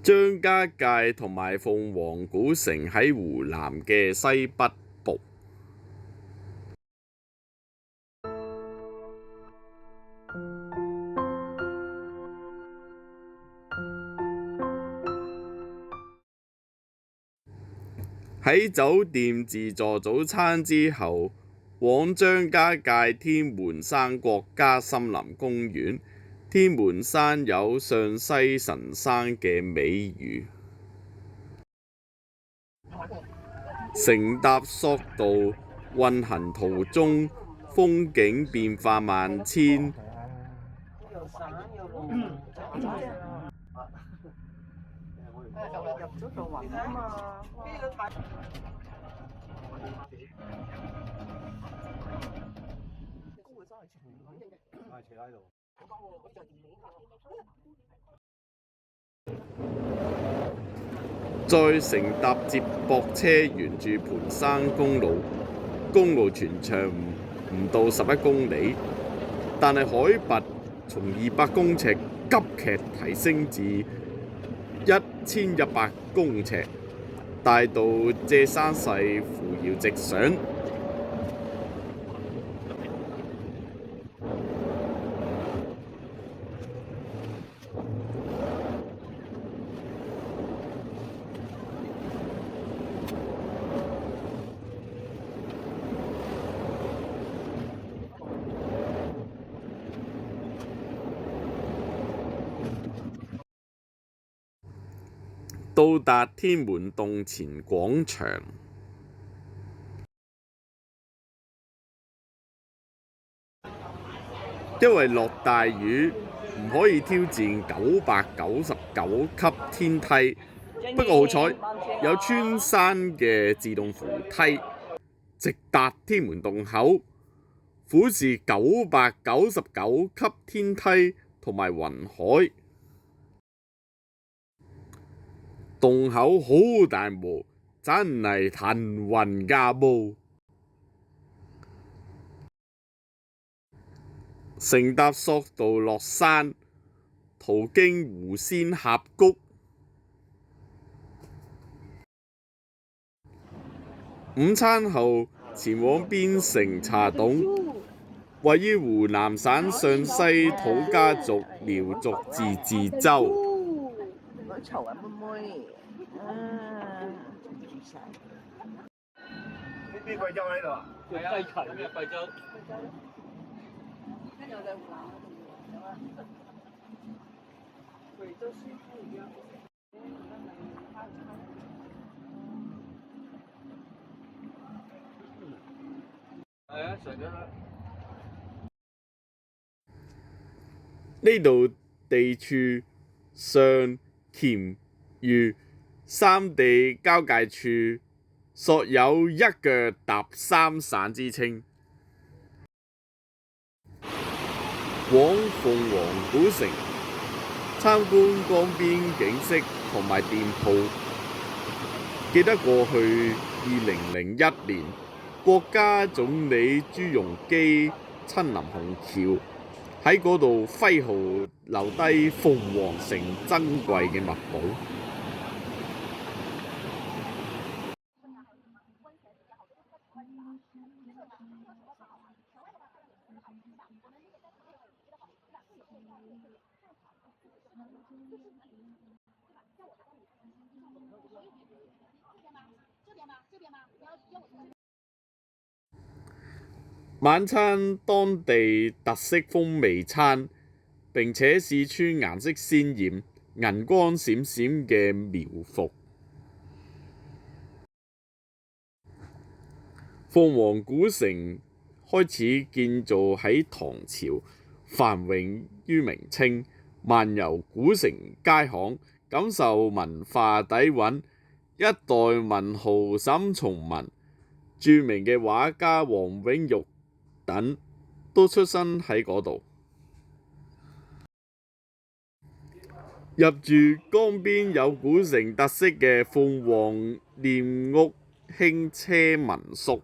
張家界同埋鳳凰古城喺湖南嘅西北部。喺酒店自助早餐之後，往張家界天門山國家森林公園。天門山有上西神山嘅美譽。乘搭索道運行途中，風景變化萬千。入咗度雲啊嘛。再乘搭接駁車沿住盤山公路，公路全長唔到11公里，但係海拔從200公尺急劇提升至1100公尺，大道借山勢扶搖直上。到達天門洞前廣場，因為落大雨，唔可以挑戰999級天梯。不過好彩有穿山嘅自動扶梯，直達天門洞口，俯視999級天梯同埋雲海。洞口好大霧，真係騰雲駕霧。乘搭索道落山，途經狐仙峽谷。午餐後前往邊城茶洞，位於湖南省上西土家族苗族自治州。好嘈啊，妹妹。邊貴州喺度啊？叫雞勤嘅貴州。跟住我哋湖南貴州師傅一樣。係啊，上咗啦。呢度地處上黔渝三地交界處，素有一腳踏三省之稱。往鳳凰古城參觀江邊景色同埋店鋪。記得過去2001年，國家總理朱鎔基親臨虹橋，喺嗰度揮毫留低鳳凰城珍貴嘅墨寶。晚餐當地特色風味餐，並且試穿顏色鮮豔、銀光閃閃嘅苗服。鳳凰古城開始建造喺唐朝，繁榮於明清。漫遊古城街巷，感受文化底蘊。一代文豪沈從文、著名嘅畫家王永玉等都出生喺嗰度。入住江邊有古城特色嘅鳳凰廉屋輕車民宿。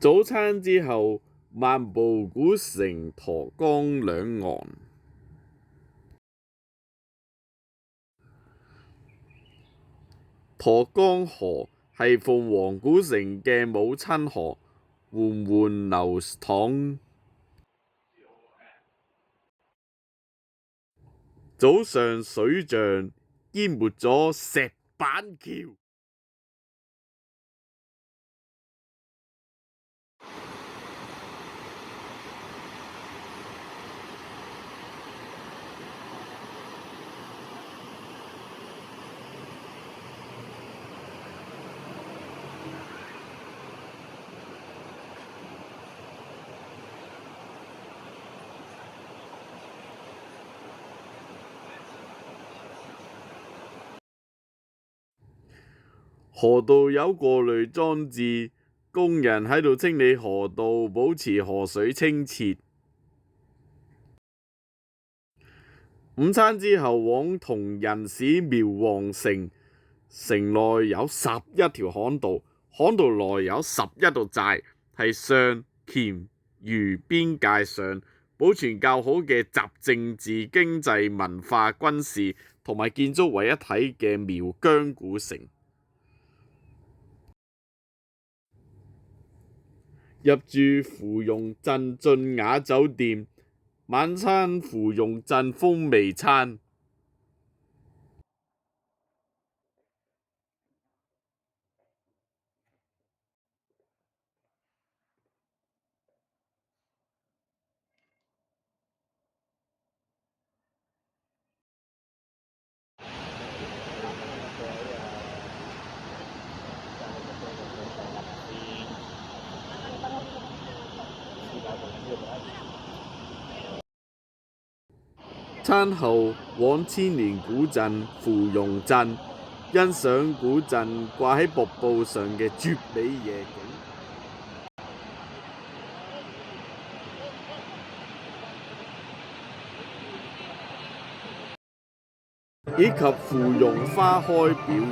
早餐之後，漫步古城沱江兩岸。沱江河係鳳凰古城嘅母親河，緩緩流淌。早上水漲淹沒咗石板橋。河道有過濾裝置，工人喺度清理河道，保持河水清澈。午餐之後往銅仁市苗黃城，城內有11條巷道，巷道內有11道寨，係上黔渝邊界上保存較好嘅集政治、經濟、文化、軍事同埋建築為一體嘅苗疆古城。入住芙蓉鎮俊雅酒店，晚餐芙蓉鎮風味餐。餐後往千年古鎮芙蓉鎮，欣賞古鎮掛喺瀑布上嘅絕美夜景，以及芙蓉花開表演。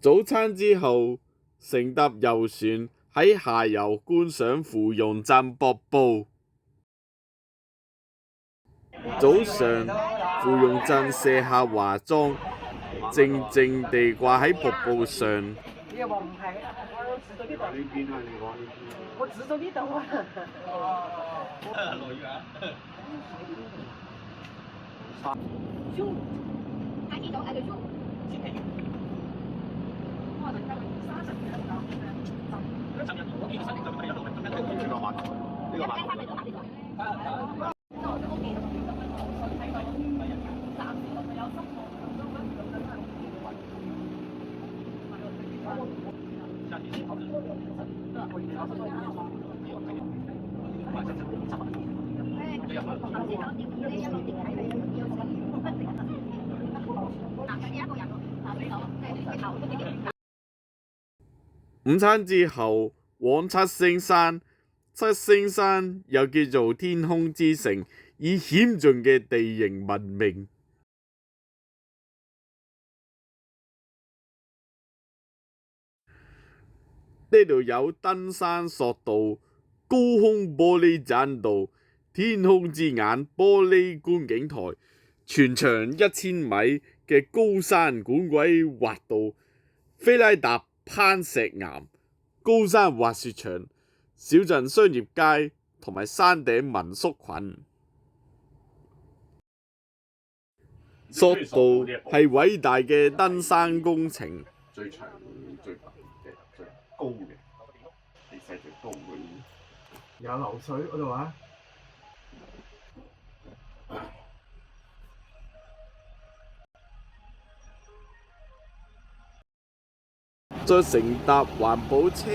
早餐之後，乘搭遊船喺下游觀賞芙蓉鎮瀑布。早上，芙蓉鎮卸下華裝，靜靜地掛喺瀑布上。你又話唔係，我指到呢度。呢邊啊？你講呢邊？我指到呢度啊。落雨啊！豬，睇見到係對豬。午餐之後往七星山，七星山又叫做天空之城，以險峻嘅地形聞名。呢度有登山索道、高空玻璃棧道、天空之眼玻璃觀景台、全長1000米嘅高山管軌滑道、菲拉達攀石岩、高山滑雪場、小鎮商業街同埋山頂民宿群。索道係偉大嘅登山工程，最長、最特別嘅、最高嘅，地勢最高嘅。有流水嗰度啊！再乘搭環保車。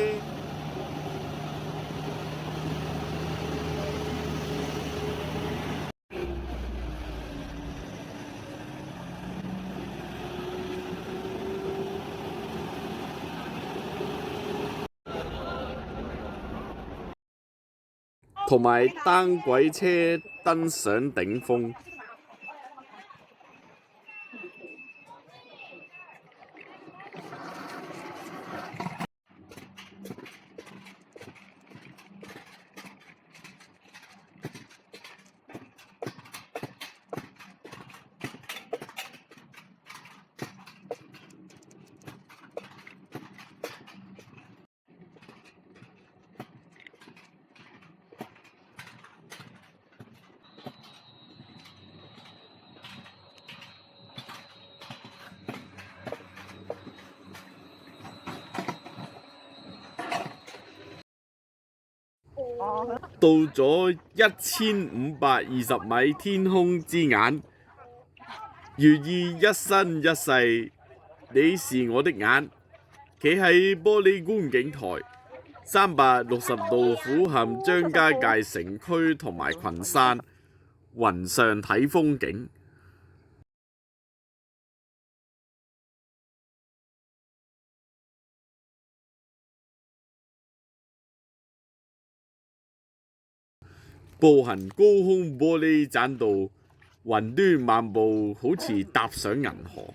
同埋單軌車登上頂峰。到咗1520米天空之眼，寓意一生一世，你是我的眼。企喺玻璃觀景台，360度俯瞰張家界城區同埋群山，雲上睇風景。步行高空玻璃棧道，雲端漫步好似踏上銀河。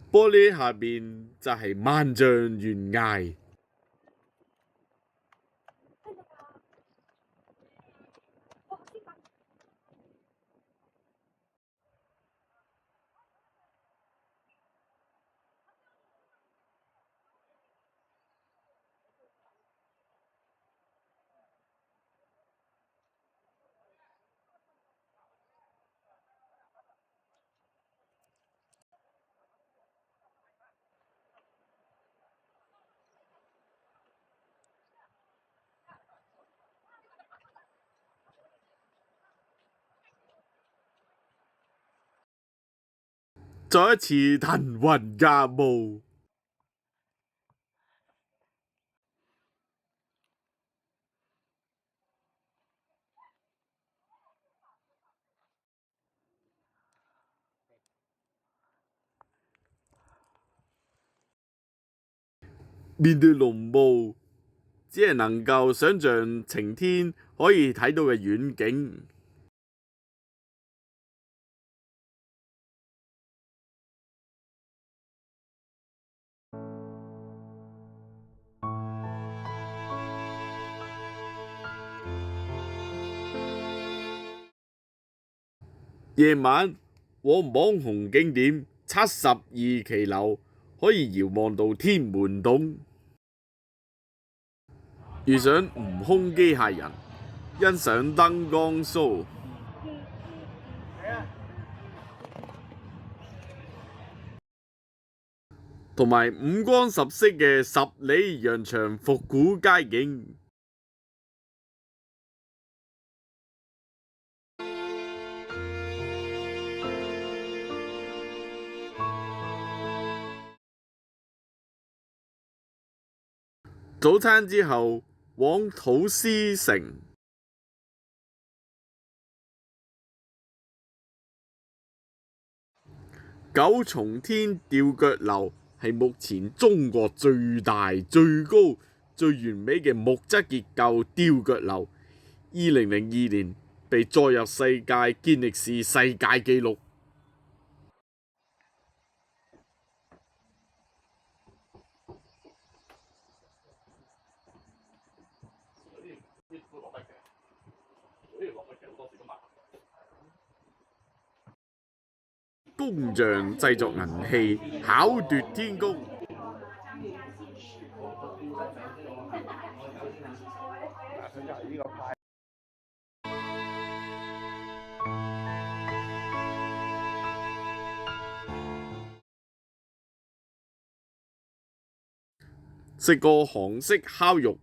玻璃下邊就係萬丈懸崖。再一次騰雲駕霧。面對濃霧，只係能夠想像晴天可以睇到嘅遠景。夜晚往網紅景點72騎樓，可以遙望到天門洞，遇上悟空機械人，欣賞燈光 show。同埋五光十色嘅10里洋場復古街景。早餐之後往土司城。九重天吊腳樓係目前中國最大、最高、最完美嘅木質結構吊腳樓，2002年被載入世界健力士世界紀錄。工匠製作銀器，巧奪天工。食過韓式烤肉，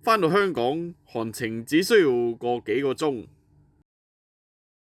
返到香港行程只需要個幾個鐘。